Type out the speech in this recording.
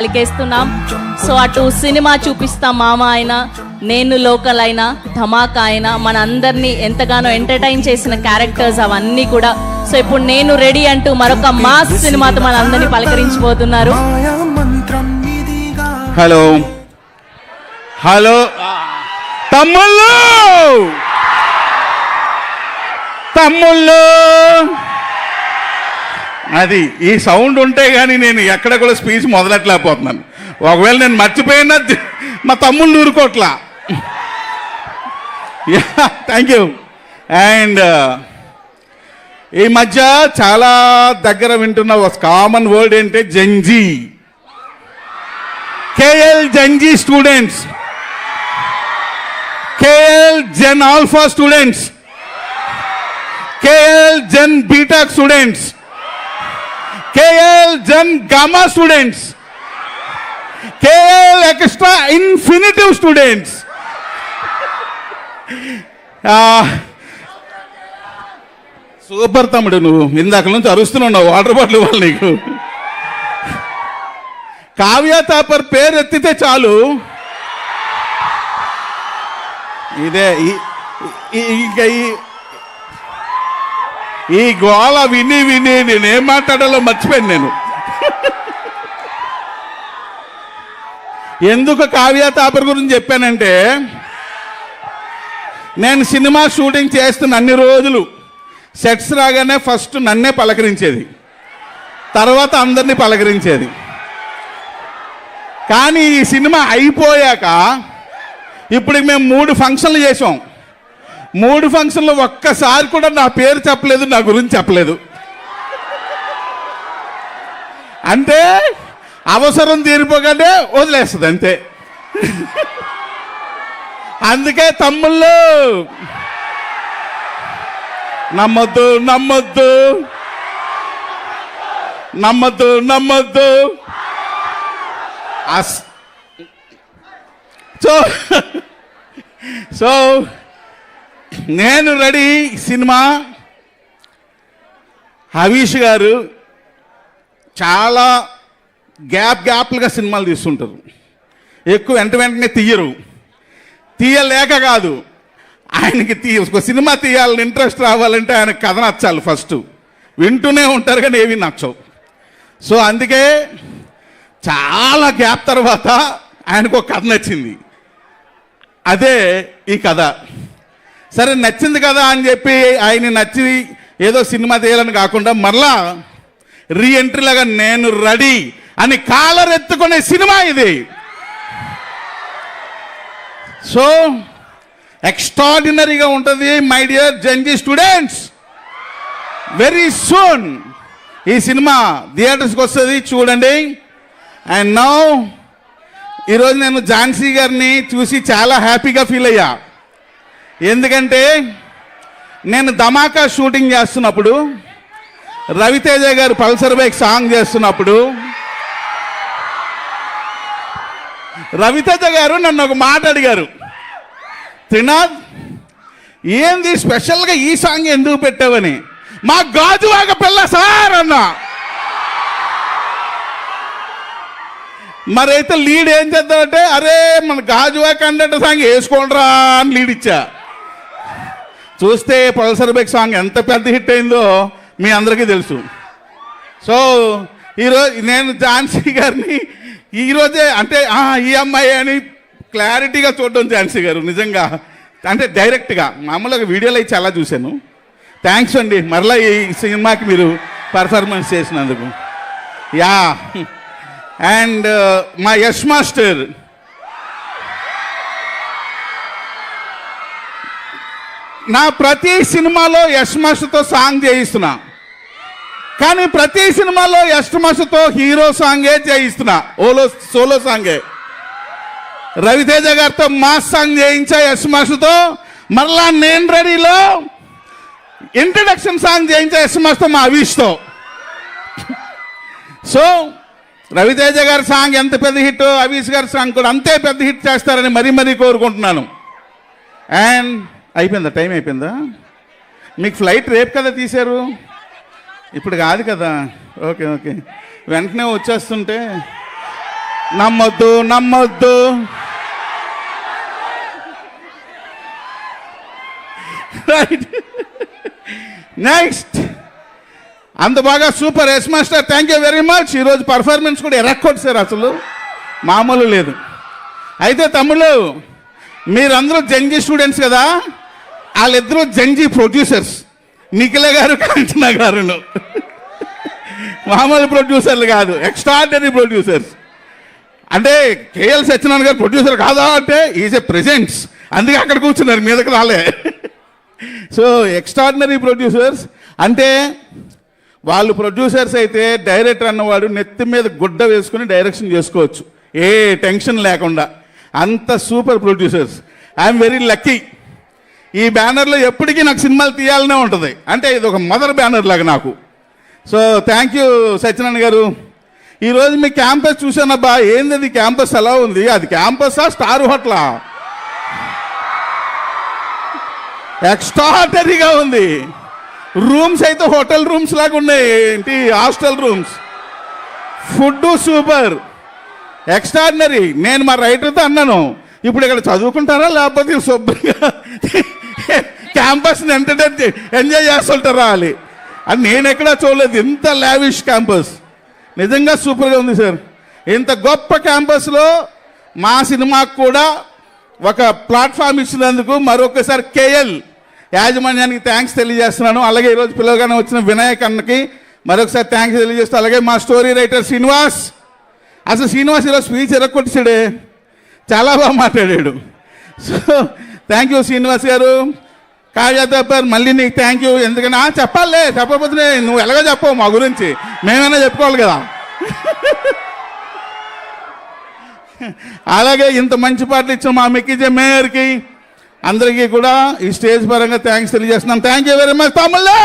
పలికేస్తున్నాం. So అటు cinema చూపిస్తాం మామ అయినా, నేను లోకల్ అయినా, ధమాకా అయినా, మన అందరినీ ఎంతగానో ఎంటర్టైన్ చేసిన క్యారెక్టర్స్ అవన్నీ కూడా. సో ఇప్పుడు నేను రెడీ అంటూ మరొక మాస్ సినిమాతో మన అందరినీ పలకరించబోతున్నారు. హలో హలో తమ్ముళ్ళు తమ్ముళ్ళు, అది ఈ సౌండ్ ఉంటే కానీ నేను ఎక్కడ కూడా స్పీచ్ మొదలెట్టలేకపోతున్నాను. ఒకవేళ నేను మర్చిపోయినా మా తమ్ముళ్ళు ఊరుకోట్లా. Thank you. అండ్ ఈ మధ్య చాలా దగ్గర వింటున్న ఒక కామన్ వర్డ్ ఏంటంటే Gen Z. KL Gen Z students, KL Gen alpha students, KL Gen BTech students, KL Gen Gamma students, KL Extra Infinitive students. సూపర్ తమ్ముడు, నువ్వు ఇందాక నుంచి అరుస్తున్నావు, వాటర్ బాటిల్ ఇవ్వాలి నీకు. కావ్య తాపర్ పేరు ఎత్తితే చాలు ఇదే ఇంకా ఈ గోళ విని విని నేనేం మాట్లాడాలో మర్చిపోయాను నేను. ఎందుకు కావ్య తాపర్ గురించి చెప్పానంటే, నేను సినిమా షూటింగ్ చేస్తున్న అన్ని రోజులు సెట్స్ రాగానే ఫస్ట్ నన్నే పలకరించేది, తర్వాత అందరినీ పలకరించేది. కానీ ఈ సినిమా అయిపోయాక ఇప్పుడు మేము 3 ఫంక్షన్లు చేసాం. 3 ఫంక్షన్లు ఒక్కసారి కూడా నా పేరు చెప్పలేదు, నా గురించి చెప్పలేదు. అంటే అవసరం తీరిపోగానే వదిలేస్తుంది అంతే. అందుకే తమ్ముళ్ళు నమ్మొద్దు నమ్మొద్దు నమ్మొద్దు నమ్మొద్దు. సో నేను రెడీ. సినిమా హరీష్ గారు చాలా గ్యాప్లుగా సినిమాలు తీస్తుంటారు, ఎక్కువ వెంటనే తీయరు. తీయలేక కాదు, ఆయనకి ఒక సినిమా తీయాలని ఇంట్రెస్ట్ రావాలంటే ఆయన కథ నచ్చాలి. ఫస్ట్ వింటూనే ఉంటారు కానీ ఏవి నచ్చవు. సో అందుకే చాలా గ్యాప్ తర్వాత ఆయనకు ఒక కథ నచ్చింది, అదే ఈ కథ. సరే నచ్చింది కదా అని చెప్పి ఆయన నచ్చి ఏదో సినిమా తీయాలని కాకుండా మరలా రీఎంట్రీ లాగా నేను రెడీ అని కాలర్ ఎత్తుకునే సినిమా ఇది. సో ఎక్స్ట్రాడినరీగా ఉంటుంది my dear Gen Z students. Very soon ఈ సినిమా థియేటర్స్కి వస్తుంది, చూడండి. అండ్ నౌ ఈరోజు నేను ఝాన్సీ గారిని చూసి చాలా హ్యాపీగా ఫీల్ అయ్యా. ఎందుకంటే నేను ధమాకా షూటింగ్ చేస్తున్నప్పుడు, రవితేజ గారు పల్సర్ బైక్ సాంగ్ చేస్తున్నప్పుడు, రవితేజ గారు నన్ను ఒక మాట అడిగారు, త్రినాథ్ ఏంది స్పెషల్గా ఈ సాంగ్ ఎందుకు పెట్టావని. మా గాజువాక పిల్ల సార్ అన్నా. మరైతే లీడ్ ఏం చేద్దామంటే, అరే మన గాజువాక అంటే సాంగ్ వేసుకోండిరా అని లీడ్ ఇచ్చా. చూస్తే పల్సర్ బైక్ సాంగ్ ఎంత పెద్ద హిట్ అయిందో మీ అందరికీ తెలుసు. సో ఈరోజు నేను ఝాన్సీ గారిని ఈరోజే అంటే ఈ అమ్మాయి అని క్లారిటీగా చూడడం ఝాన్సీ గారు నిజంగా అంటే డైరెక్ట్గా, మామూలుగా వీడియోలో అయితే చాలా చూశాను. థ్యాంక్స్ అండి మరలా ఈ సినిమాకి మీరు పర్ఫార్మెన్స్ చేసినందుకు. యా. అండ్ మా యష్ మాస్టర్, నా ప్రతి సినిమాలో యష్ మాస్టర్తో సాంగ్ చేయిస్తున్నా, కానీ ప్రతి సినిమాలో యష్ మాస్టర్తో హీరో సాంగే చేయిస్తున్నా, సోలో సాంగే. రవితేజ గారితో మాస్ సాంగ్ చేయించా యష్ మాస్టర్తో. మరలా నేను రెడీలో ఇంట్రడక్షన్ సాంగ్ చేయించా యష్ మాస్టర్ మా అవిష్తో. సో రవితేజ గారి సాంగ్ ఎంత పెద్ద హిట్, అవీష్ గారి సాంగ్ కూడా అంతే పెద్ద హిట్ చేస్తారని మరీ కోరుకుంటున్నాను. అండ్ అయిపోయిందా, టైం అయిపోయిందా? మీకు ఫ్లైట్ రేపు కదా తీశారు, ఇప్పుడు కాదు కదా. ఓకే వెంటనే వచ్చేస్తుంటే నమ్మొద్దు నమ్మొద్దు. రైట్, నెక్స్ట్ అంత బాగా super yes master, thank you very much. ఈరోజు పర్ఫార్మెన్స్ కూడా ఎరక్కొట్టారు, అసలు మామూలు లేదు. అయితే తమ్ముళ్ళు, మీరందరూ జంజీ స్టూడెంట్స్ కదా, వాళ్ళిద్దరూ జంజీ ప్రొడ్యూసర్స్, నిఖిల గారు కాంచనా గారు. మామూలు ప్రొడ్యూసర్లు కాదు, ఎక్స్ట్రాడినరీ ప్రొడ్యూసర్స్. అంటే కేఎల్ సత్యనారాయణ గారు ప్రొడ్యూసర్ కాదా అంటే ఈజ్ ఏ ప్రెజెంట్స్, అందుకే అక్కడ కూర్చున్నారు, మీదకి రాలే. సో ఎక్స్ట్రాడినరీ ప్రొడ్యూసర్స్ అంటే వాళ్ళు ప్రొడ్యూసర్స్ అయితే డైరెక్టర్ అన్నవాడు నెత్తి మీద గుడ్డ వేసుకుని డైరెక్షన్ చేసుకోవచ్చు, ఏ టెన్షన్ లేకుండా. అంత super producers. I'm very lucky. ఈ బ్యానర్లో ఎప్పటికీ నాకు సినిమాలు తీయాలనే ఉంటుంది, అంటే ఇది ఒక మదర్ బ్యానర్ లాగా నాకు. సో థ్యాంక్ యూ సత్యనారాయణ గారు. ఈరోజు మీ క్యాంపస్ చూసానబ్బా, ఏంది అది క్యాంపస్ ఎలా ఉంది? అది క్యాంపసా స్టార్ హోటలా? ఎక్స్ట్రాడనరీగా ఉంది. రూమ్స్ అయితే హోటల్ రూమ్స్ లాగా ఉన్నాయి, ఏంటి hostel rooms. Food super, extraordinary. నేను మా రైటర్తో అన్నాను, ఇప్పుడు ఇక్కడ చదువుకుంటారా లేకపోతే శుభ్రంగా క్యాంపస్ని ఎంజాయ్ చేస్తుంటారా అని. అది నేను ఎక్కడా చూడలేదు, ఇంత లావిష్ క్యాంపస్. నిజంగా సూపర్గా ఉంది సార్. ఇంత గొప్ప క్యాంపస్లో మా సినిమాకు కూడా ఒక ప్లాట్ఫామ్ ఇచ్చినందుకు మరొకసారి కేఎల్ యాజమాన్యానికి థ్యాంక్స్ తెలియజేస్తున్నాను. అలాగే ఈరోజు పిల్లలుగానే వచ్చిన వినాయక్ అన్నకి మరొకసారి థ్యాంక్స్ తెలియజేస్తూ, అలాగే మా స్టోరీ రైటర్ శ్రీనివాస్. అసలు శ్రీనివాస్ ఈరోజు స్పీచ్ ఎరగొట్టాడే, చాలా బాగా మాట్లాడాడు. సో థ్యాంక్ యూ శ్రీనివాస్ గారు. కాజాపర్ మళ్ళీ నీకు థ్యాంక్ యూ. ఎందుకన్నా చెప్పాలే, చెప్పకపోతే నువ్వు ఎలాగో చెప్పవు మా గురించి, మేమైనా చెప్పుకోవాలి కదా. అలాగే ఇంత మంచి పాటలు ఇచ్చిన మా మిక్కీజే మేయర్కి అందరికీ కూడా ఈ స్టేజ్ పరంగా థ్యాంక్స్ తెలియజేస్తున్నాం. థ్యాంక్ యూ వెరీ మచ్ తమ్ముళ్ళు.